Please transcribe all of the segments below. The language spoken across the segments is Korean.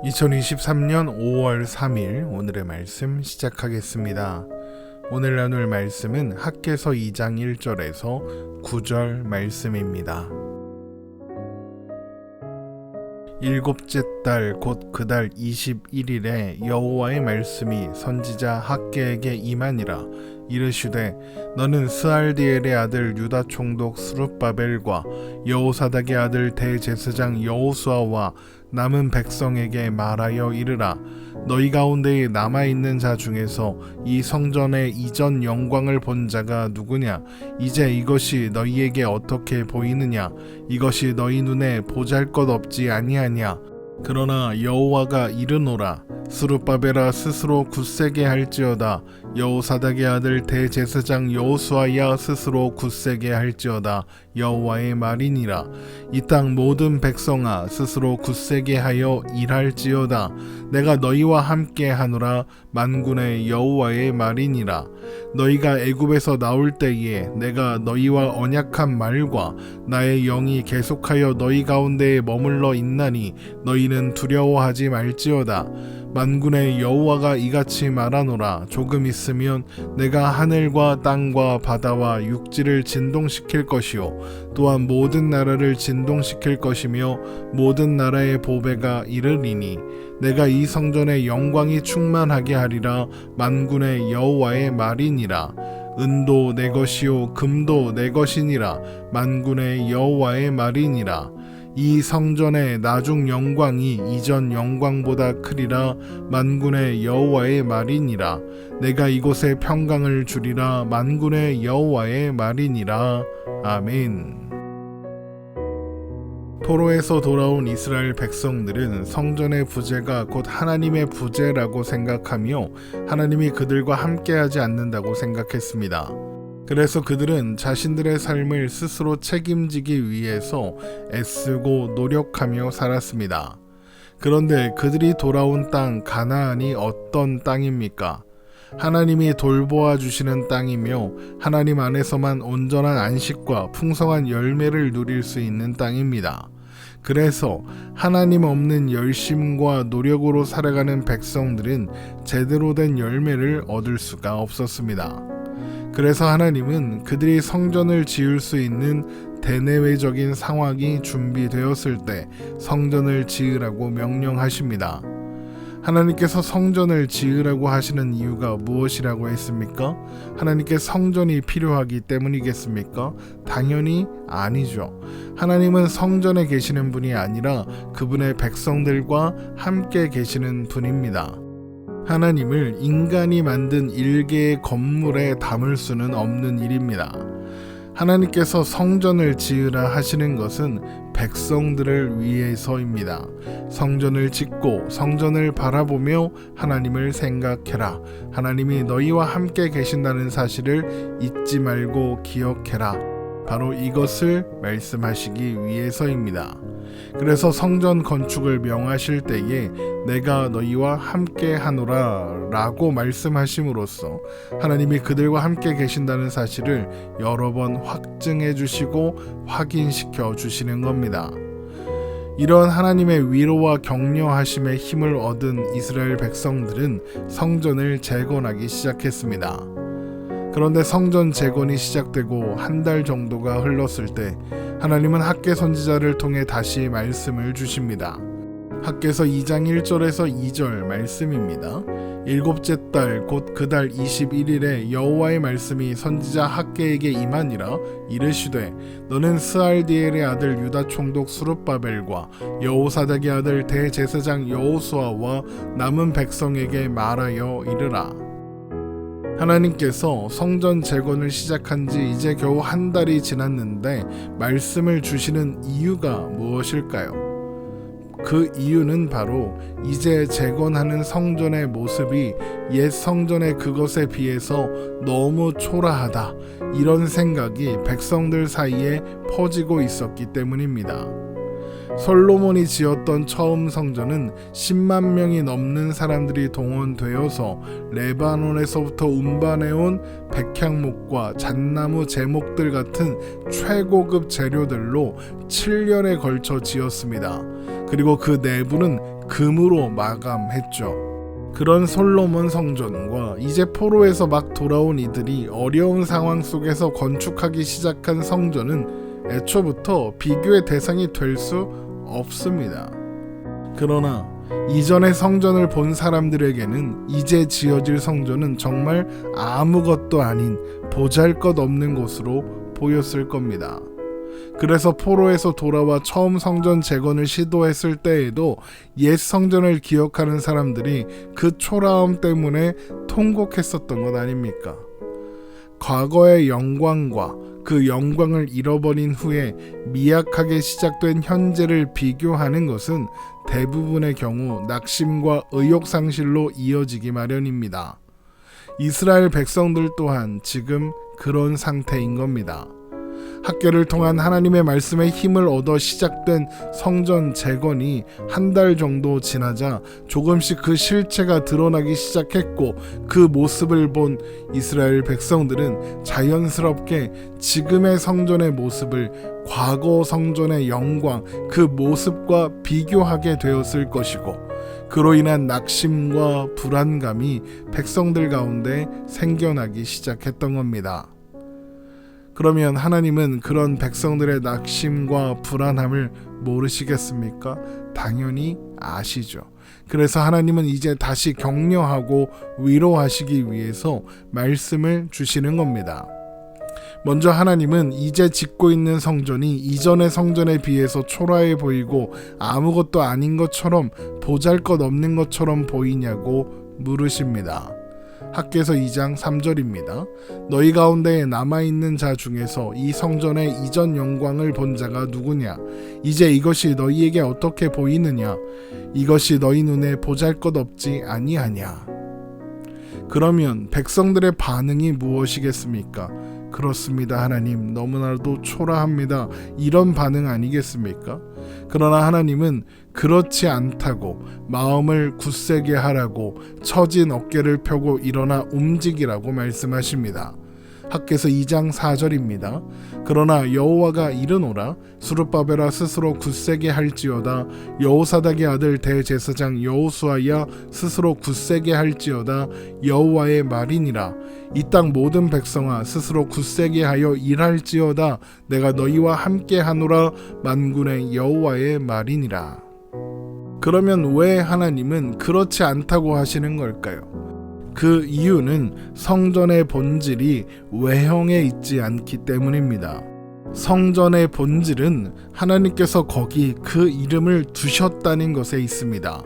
2023년 5월 3일 오늘의 말씀 시작하겠습니다. 오늘 나눌 말씀은 학개서 2장 1절에서 9절 말씀입니다. 일곱째 달 곧 그 달 21일에 여호와의 말씀이 선지자 학개에게 임하니라. 이르시되 너는 스알디엘의 아들 유다 총독 스룹바벨과 여호사닥의 아들 대제사장 여호수아와 남은 백성에게 말하여 이르라. 너희 가운데에 남아있는 자 중에서 이 성전의 이전 영광을 본 자가 누구냐? 이제 이것이 너희에게 어떻게 보이느냐? 이것이 너희 눈에 보잘것없지 아니하냐? 그러나 여호와가 이르노라. 스룹바벨아 스스로 굳세게 할지어다. 여호사닥의 아들 대제사장 여호수아야 스스로 굳세게 할지어다. 여호와의 말이니라. 이 땅 모든 백성아 스스로 굳세게 하여 일할지어다. 내가 너희와 함께 하노라. 만군의 여호와의 말이니라. 너희가 애굽에서 나올 때에 내가 너희와 언약한 말과 나의 영이 계속하여 너희 가운데에 머물러 있나니 너희는 두려워하지 말지어다. 만군의 여호와가 이같이 말하노라. 조금 있으면 내가 하늘과 땅과 바다와 육지를 진동시킬 것이요 또한 모든 나라를 진동시킬 것이며 모든 나라의 보배가 이르리니 내가 이 성전의 영광이 충만하게 하리라. 만군의 여호와의 말이니라. 은도 내 것이요 금도 내 것이니라. 만군의 여호와의 말이니라. 이 성전의 나중 영광이 이전 영광보다 크리라. 만군의 여호와의 말이니라. 내가 이곳에 평강을 주리라. 만군의 여호와의 말이니라. 아멘. 포로에서 돌아온 이스라엘 백성들은 성전의 부재가 곧 하나님의 부재라고 생각하며 하나님이 그들과 함께하지 않는다고 생각했습니다. 그래서 그들은 자신들의 삶을 스스로 책임지기 위해서 애쓰고 노력하며 살았습니다. 그런데 그들이 돌아온 땅 가나안이 어떤 땅입니까? 하나님이 돌보아 주시는 땅이며 하나님 안에서만 온전한 안식과 풍성한 열매를 누릴 수 있는 땅입니다. 그래서 하나님 없는 열심과 노력으로 살아가는 백성들은 제대로 된 열매를 얻을 수가 없었습니다. 그래서 하나님은 그들이 성전을 지을 수 있는 대내외적인 상황이 준비되었을 때 성전을 지으라고 명령하십니다. 하나님께서 성전을 지으라고 하시는 이유가 무엇이라고 했습니까? 하나님께 성전이 필요하기 때문이겠습니까? 당연히 아니죠. 하나님은 성전에 계시는 분이 아니라 그분의 백성들과 함께 계시는 분입니다. 하나님을 인간이 만든 일개의 건물에 담을 수는 없는 일입니다. 하나님께서 성전을 지으라 하시는 것은 백성들을 위해서입니다. 성전을 짓고 성전을 바라보며 하나님을 생각해라. 하나님이 너희와 함께 계신다는 사실을 잊지 말고 기억해라. 바로 이것을 말씀하시기 위해서입니다. 그래서 성전 건축을 명하실 때에 내가 너희와 함께 하노라 라고 말씀하심으로써 하나님이 그들과 함께 계신다는 사실을 여러 번 확증해 주시고 확인시켜 주시는 겁니다. 이런 하나님의 위로와 격려하심의 힘을 얻은 이스라엘 백성들은 성전을 재건하기 시작했습니다. 그런데 성전 재건이 시작되고 한 달 정도가 흘렀을 때 하나님은 학개 선지자를 통해 다시 말씀을 주십니다. 학개서 2장 1절에서 2절 말씀입니다. 일곱째 달 곧 그 달 21일에 여호와의 말씀이 선지자 학개에게 임하니라. 이르시되 너는 스알디엘의 아들 유다 총독 스룹바벨과 여호사닥의 아들 대제사장 여호수아와 남은 백성에게 말하여 이르라. 하나님께서 성전 재건을 시작한 지 이제 겨우 한 달이 지났는데 말씀을 주시는 이유가 무엇일까요? 그 이유는 바로 이제 재건하는 성전의 모습이 옛 성전의 그것에 비해서 너무 초라하다, 이런 생각이 백성들 사이에 퍼지고 있었기 때문입니다. 솔로몬이 지었던 처음 성전은 10만 명이 넘는 사람들이 동원되어서 레바논에서부터 운반해온 백향목과 잣나무 제목들 같은 최고급 재료들로 7년에 걸쳐 지었습니다. 그리고 그 내부는 그 금으로 마감했죠. 그런 솔로몬 성전과 이제 포로에서 막 돌아온 이들이 어려운 상황 속에서 건축하기 시작한 성전은 애초부터 비교의 대상이 될 수 없습니다. 그러나 이전의 성전을 본 사람들에게는 이제 지어질 성전은 정말 아무것도 아닌 보잘것없는 곳으로 보였을 겁니다. 그래서 포로에서 돌아와 처음 성전 재건을 시도했을 때에도 옛 성전을 기억하는 사람들이 그 초라함 때문에 통곡했었던 것 아닙니까? 과거의 영광과 그 영광을 잃어버린 후에 미약하게 시작된 현재를 비교하는 것은 대부분의 경우 낙심과 의욕상실로 이어지기 마련입니다. 이스라엘 백성들 또한 지금 그런 상태인 겁니다. 학교를 통한 하나님의 말씀에 힘을 얻어 시작된 성전 재건이 한 달 정도 지나자 조금씩 그 실체가 드러나기 시작했고, 그 모습을 본 이스라엘 백성들은 자연스럽게 지금의 성전의 모습을 과거 성전의 영광, 그 모습과 비교하게 되었을 것이고, 그로 인한 낙심과 불안감이 백성들 가운데 생겨나기 시작했던 겁니다. 그러면 하나님은 그런 백성들의 낙심과 불안함을 모르시겠습니까? 당연히 아시죠. 그래서 하나님은 이제 다시 격려하고 위로하시기 위해서 말씀을 주시는 겁니다. 먼저 하나님은 이제 짓고 있는 성전이 이전의 성전에 비해서 초라해 보이고 아무것도 아닌 것처럼, 보잘것없는 것처럼 보이냐고 물으십니다. 학개서 2장 3절입니다. 너희 가운데 남아있는 자 중에서 이 성전의 이전 영광을 본 자가 누구냐? 이제 이것이 너희에게 어떻게 보이느냐? 이것이 너희 눈에 보잘것없지 아니하냐? 그러면 백성들의 반응이 무엇이겠습니까? 그렇습니다, 하나님, 너무나도 초라합니다, 이런 반응 아니겠습니까? 그러나 하나님은 그렇지 않다고 마음을 굳세게 하라고 처진 어깨를 펴고 일어나 움직이라고 말씀하십니다. 학개서 2장 4절입니다. 그러나 여호와가 이르노라, 스룹바벨아 스스로 굳세게 할지어다. 여호사닥의 아들 대제사장 여호수아야 스스로 굳세게 할지어다. 여호와의 말이니라. 이 땅 모든 백성아 스스로 굳세게 하여 일할지어다. 내가 너희와 함께 하노라. 만군의 여호와의 말이니라. 그러면 왜 하나님은 그렇지 않다고 하시는 걸까요? 그 이유는 성전의 본질이 외형에 있지 않기 때문입니다. 성전의 본질은 하나님께서 거기 그 이름을 두셨다는 것에 있습니다.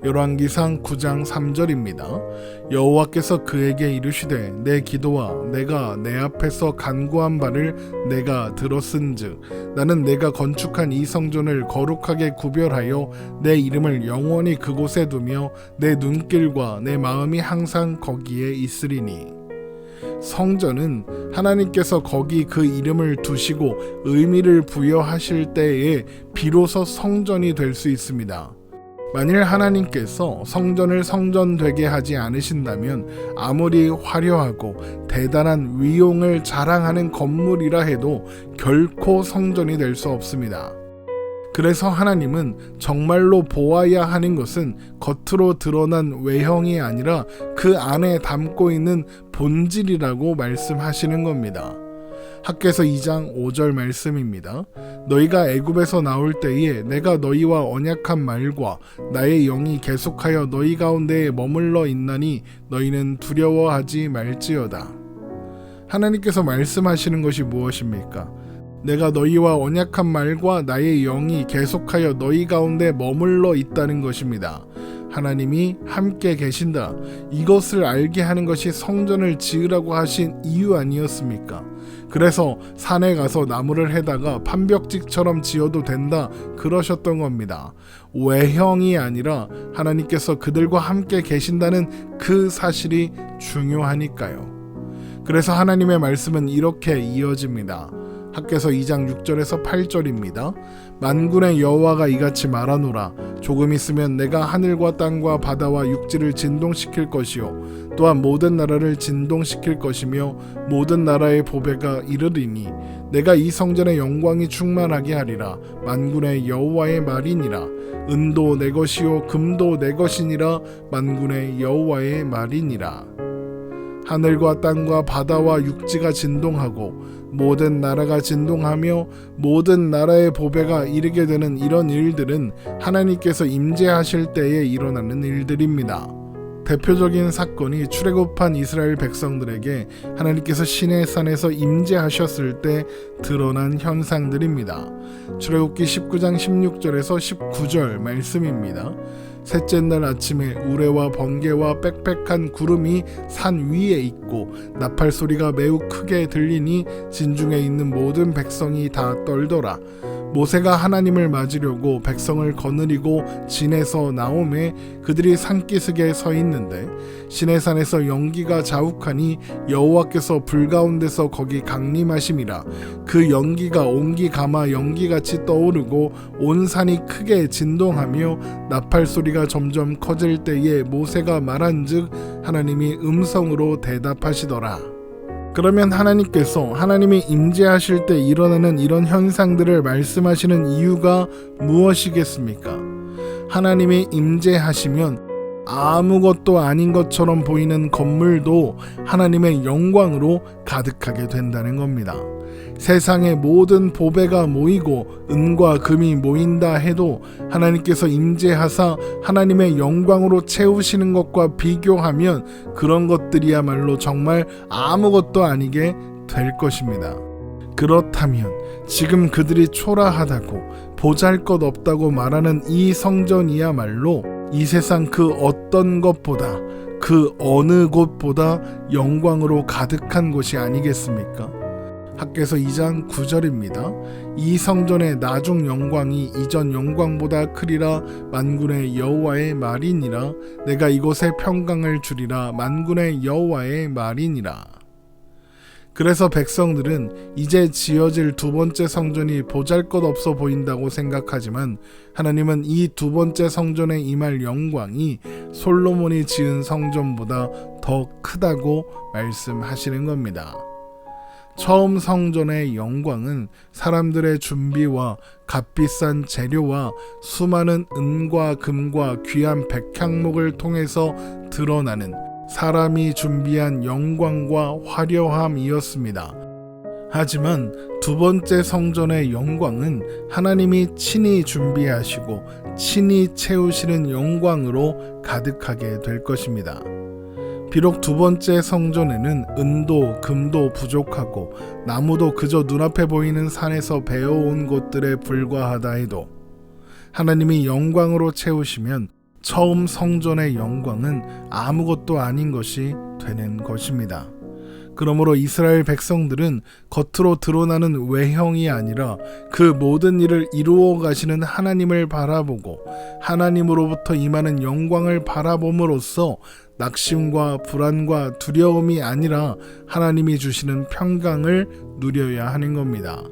열왕기상 9장 3절입니다. 여호와께서 그에게 이르시되 내 기도와 내가 내 앞에서 간구한 바를 내가 들었은즉 나는 내가 건축한 이 성전을 거룩하게 구별하여 내 이름을 영원히 그곳에 두며 내 눈길과 내 마음이 항상 거기에 있으리니. 성전은 하나님께서 거기 그 이름을 두시고 의미를 부여하실 때에 비로소 성전이 될 수 있습니다. 만일 하나님께서 성전을 성전되게 하지 않으신다면 아무리 화려하고 대단한 위용을 자랑하는 건물이라 해도 결코 성전이 될 수 없습니다. 그래서 하나님은 정말로 보아야 하는 것은 겉으로 드러난 외형이 아니라 그 안에 담고 있는 본질이라고 말씀하시는 겁니다. 학개서 2장 5절 말씀입니다. 너희가 애굽에서 나올 때에 내가 너희와 언약한 말과 나의 영이 계속하여 너희 가운데에 머물러 있나니 너희는 두려워하지 말지어다. 하나님께서 말씀하시는 것이 무엇입니까? 내가 너희와 언약한 말과 나의 영이 계속하여 너희 가운데 머물러 있다는 것입니다. 하나님이 함께 계신다. 이것을 알게 하는 것이 성전을 지으라고 하신 이유 아니었습니까? 그래서 산에 가서 나무를 해다가 판벽직처럼 지어도 된다 그러셨던 겁니다. 외형이 아니라 하나님께서 그들과 함께 계신다는 그 사실이 중요하니까요. 그래서 하나님의 말씀은 이렇게 이어집니다. 학개서 2장 6절에서 8절입니다. 만군의 여호와가 이같이 말하노라. 조금 있으면 내가 하늘과 땅과 바다와 육지를 진동시킬 것이요 또한 모든 나라를 진동시킬 것이며 모든 나라의 보배가 이르리니 내가 이 성전의 영광이 충만하게 하리라. 만군의 여호와의 말이니라. 은도 내 것이요 금도 내 것이니라. 만군의 여호와의 말이니라. 하늘과 땅과 바다와 육지가 진동하고 모든 나라가 진동하며 모든 나라의 보배가 이르게 되는 이런 일들은 하나님께서 임재하실 때에 일어나는 일들입니다. 대표적인 사건이 출애굽한 이스라엘 백성들에게 하나님께서 시내산에서 임재하셨을 때 드러난 현상들입니다. 출애굽기 19장 16절에서 19절 말씀입니다. 셋째 날 아침에 우레와 번개와 빽빽한 구름이 산 위에 있고 나팔 소리가 매우 크게 들리니 진중에 있는 모든 백성이 다 떨더라. 모세가 하나님을 맞으려고 백성을 거느리고 진에서 나오매 그들이 산기슭에 서 있는데 시내산에서 연기가 자욱하니 여호와께서 불 가운데서 거기 강림하심이라. 그 연기가 온기 가마 연기같이 떠오르고 온 산이 크게 진동하며 나팔 소리가 점점 커질 때에 모세가 말한즉 하나님이 음성으로 대답하시더라. 그러면 하나님께서 하나님이 임재하실 때 일어나는 이런 현상들을 말씀하시는 이유가 무엇이겠습니까? 하나님이 임재하시면 아무것도 아닌 것처럼 보이는 건물도 하나님의 영광으로 가득하게 된다는 겁니다. 세상의 모든 보배가 모이고 은과 금이 모인다 해도 하나님께서 임재하사 하나님의 영광으로 채우시는 것과 비교하면 그런 것들이야말로 정말 아무것도 아니게 될 것입니다. 그렇다면 지금 그들이 초라하다고 보잘것없다고 말하는 이 성전이야말로 이 세상 그 어떤 것보다 그 어느 곳보다 영광으로 가득한 곳이 아니겠습니까? 학개서 2장 9절입니다. 이 성전의 나중 영광이 이전 영광보다 크리라. 만군의 여호와의 말이니라. 내가 이곳에 평강을 주리라. 만군의 여호와의 말이니라. 그래서 백성들은 이제 지어질 두 번째 성전이 보잘것없어 보인다고 생각하지만 하나님은 이 두 번째 성전에 임할 영광이 솔로몬이 지은 성전보다 더 크다고 말씀하시는 겁니다. 처음 성전의 영광은 사람들의 준비와 값비싼 재료와 수많은 은과 금과 귀한 백향목을 통해서 드러나는 사람이 준비한 영광과 화려함이었습니다. 하지만 두 번째 성전의 영광은 하나님이 친히 준비하시고 친히 채우시는 영광으로 가득하게 될 것입니다. 비록 두 번째 성전에는 은도 금도 부족하고 나무도 그저 눈앞에 보이는 산에서 베어온 곳들에 불과하다 해도 하나님이 영광으로 채우시면 처음 성전의 영광은 아무것도 아닌 것이 되는 것입니다. 그러므로 이스라엘 백성들은 겉으로 드러나는 외형이 아니라 그 모든 일을 이루어 가시는 하나님을 바라보고 하나님으로부터 임하는 영광을 바라봄으로써 낙심과 불안과 두려움이 아니라 하나님이 주시는 평강을 누려야 하는 겁니다.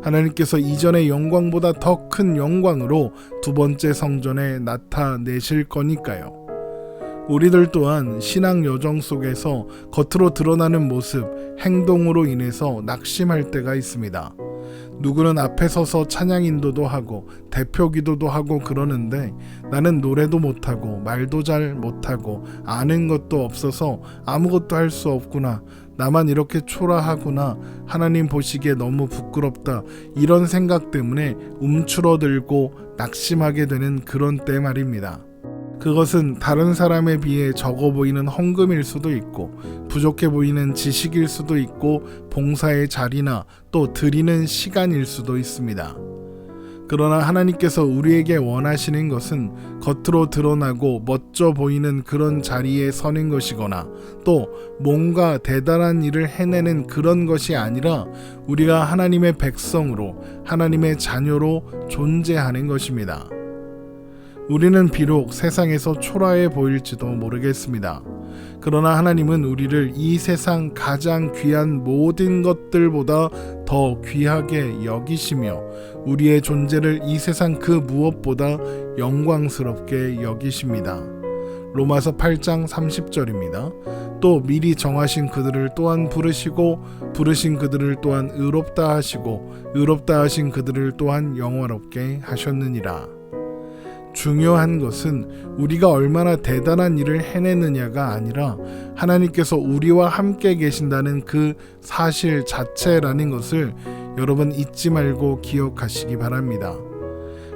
하나님께서 이전의 영광보다 더 큰 영광으로 두 번째 성전에 나타내실 거니까요. 우리들 또한 신앙 여정 속에서 겉으로 드러나는 모습, 행동으로 인해서 낙심할 때가 있습니다. 누구는 앞에 서서 찬양 인도도 하고 대표 기도도 하고 그러는데 나는 노래도 못하고 말도 잘 못하고 아는 것도 없어서 아무것도 할 수 없구나. 나만 이렇게 초라하구나. 하나님 보시기에 너무 부끄럽다. 이런 생각 때문에 움츠러들고 낙심하게 되는 그런 때 말입니다. 그것은 다른 사람에 비해 적어 보이는 헌금일 수도 있고 부족해 보이는 지식일 수도 있고 봉사의 자리나 또 드리는 시간일 수도 있습니다. 그러나 하나님께서 우리에게 원하시는 것은 겉으로 드러나고 멋져 보이는 그런 자리에 서는 것이거나 또 뭔가 대단한 일을 해내는 그런 것이 아니라 우리가 하나님의 백성으로 하나님의 자녀로 존재하는 것입니다. 우리는 비록 세상에서 초라해 보일지도 모르겠습니다. 그러나 하나님은 우리를 이 세상 가장 귀한 모든 것들보다 더 귀하게 여기시며 우리의 존재를 이 세상 그 무엇보다 영광스럽게 여기십니다. 로마서 8장 30절입니다. 또 미리 정하신 그들을 또한 부르시고 부르신 그들을 또한 의롭다 하시고 의롭다 하신 그들을 또한 영화롭게 하셨느니라. 중요한 것은 우리가 얼마나 대단한 일을 해내느냐가 아니라 하나님께서 우리와 함께 계신다는 그 사실 자체라는 것을 여러분 잊지 말고 기억하시기 바랍니다.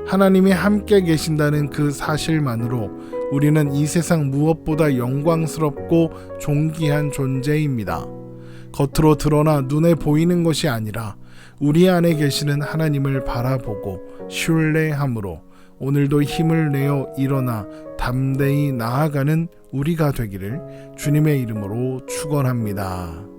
하나님이 함께 계신다는 그 사실만으로 우리는 이 세상 무엇보다 영광스럽고 존귀한 존재입니다. 겉으로 드러나 눈에 보이는 것이 아니라 우리 안에 계시는 하나님을 바라보고 신뢰함으로 오늘도 힘을 내어 일어나 담대히 나아가는 우리가 되기를 주님의 이름으로 축원합니다.